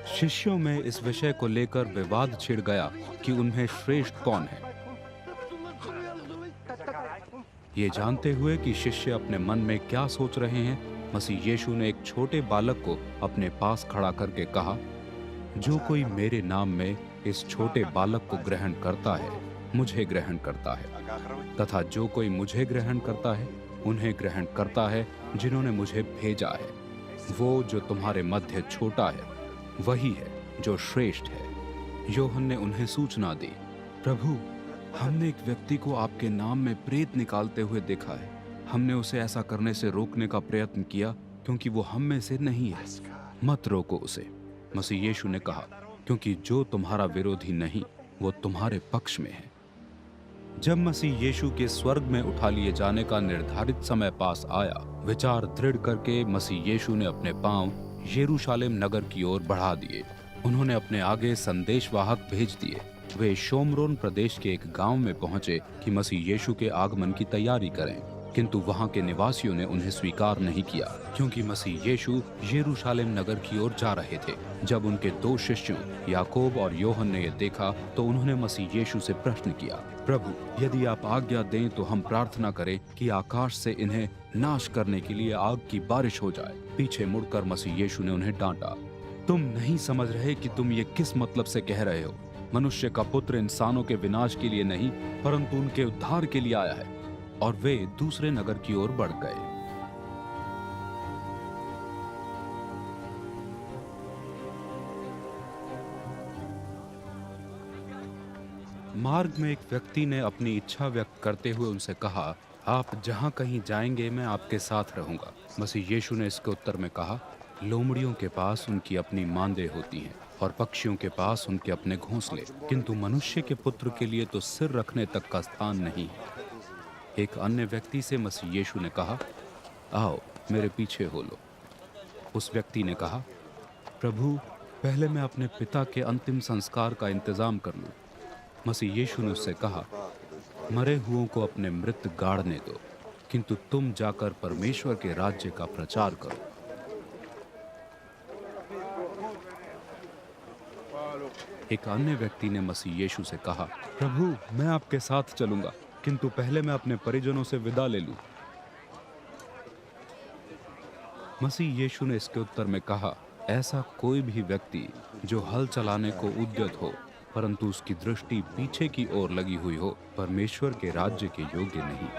शिष्यों में इस विषय को लेकर विवाद छिड़ गया कि उनमें श्रेष्ठ कौन है। ये जानते हुए कि शिष्य अपने मन में क्या सोच रहे हैं, मसीह यीशु ने एक छोटे बालक को अपने पास खड़ा करके कहा, जो कोई मेरे नाम में इस छोटे बालक को ग्रहण करता है, मुझे ग्रहण करता है, तथा जो कोई मुझे ग्रहण करता है, उन्हें ग्रहण करता है जिन्होंने मुझे भेजा है। वो जो तुम्हारे मध्य छोटा है, वही है जो श्रेष्ठ है। यूहन्ना ने उन्हें सूचना दी, प्रभु, हमने एक व्यक्ति को आपके नाम में प्रेत निकालते हुए देखा है। हमने उसे ऐसा करने से रोकने का प्रयत्न किया क्योंकि वो हम में से नहीं है। मत रोको उसे। मसीह यीशु ने कहा, क्योंकि जो तुम्हारा विरोधी नहीं, वो तुम्हारे पक्ष में है। जब मसीह यीशु के स्वर्ग में उठा लिए जाने का निर्धारित समय पास आया, विचार दृढ़ करके मसीह यीशु ने अपने पांव यरूशलेम नगर की ओर बढ़ा दिए। उन्होंने अपने आगे संदेशवाहक भेज दिए। वे शोमरोन प्रदेश के एक गांव में पहुंचे कि मसीह यीशु के आगमन की तैयारी करें, किंतु वहां के निवासियों ने उन्हें स्वीकार नहीं किया, क्योंकि मसीह यीशु यरूशलेम नगर की ओर जा रहे थे। जब उनके दो शिष्यों याकूब और यूहन्ना ने यह देखा तो उन्होंने मसीह यीशु से प्रश्न किया, प्रभु, यदि आप आज्ञा दें तो हम प्रार्थना करें कि आकाश से इन्हें नाश करने के लिए आग की बारिश हो जाए। पीछे मुड़कर मसीह यीशु ने उन्हें डांटा, तुम नहीं समझ रहे कि तुम ये किस मतलब से कह रहे हो? मनुष्य का पुत्र इंसानों के विनाश के लिए नहीं, परंतु उनके उद्धार के लिए आया है। और वे दूसरे नगर की ओर बढ़ गए। मार्ग में एक व्यक्ति ने अपनी इच्छा व्यक्त करते हुए उनसे कहा, आप जहां कहीं जाएंगे मैं आपके साथ रहूंगा। मसीह यीशु ने इसके उत्तर में कहा, लोमड़ियों के पास उनकी अपनी मांदें होती हैं और पक्षियों के पास उनके अपने घोंसले, किंतु मनुष्य के पुत्र के लिए तो सिर रखने तक का स्थान नहीं। एक अन्य व्यक्ति से मसीह यीशु ने कहा, आओ मेरे पीछे हो लो। उस व्यक्ति ने कहा, प्रभु, पहले मैं अपने पिता के अंतिम संस्कार का इंतजाम कर लूं। मसीह यीशु ने उससे कहा, मरे हुओं को अपने मृत गाड़ने दो, किंतु तुम जाकर परमेश्वर के राज्य का प्रचार करो। एक अन्य व्यक्ति ने मसीह यीशु से कहा, प्रभु, मैं आपके साथ चलूंगा, किंतु पहले मैं अपने परिजनों से विदा ले लूं। मसीह यीशु ने इसके उत्तर में कहा, ऐसा कोई भी व्यक्ति जो हल चलाने को उद्यत हो, परंतु उसकी दृष्टि पीछे की ओर लगी हुई हो, परमेश्वर के राज्य के योग्य नहीं।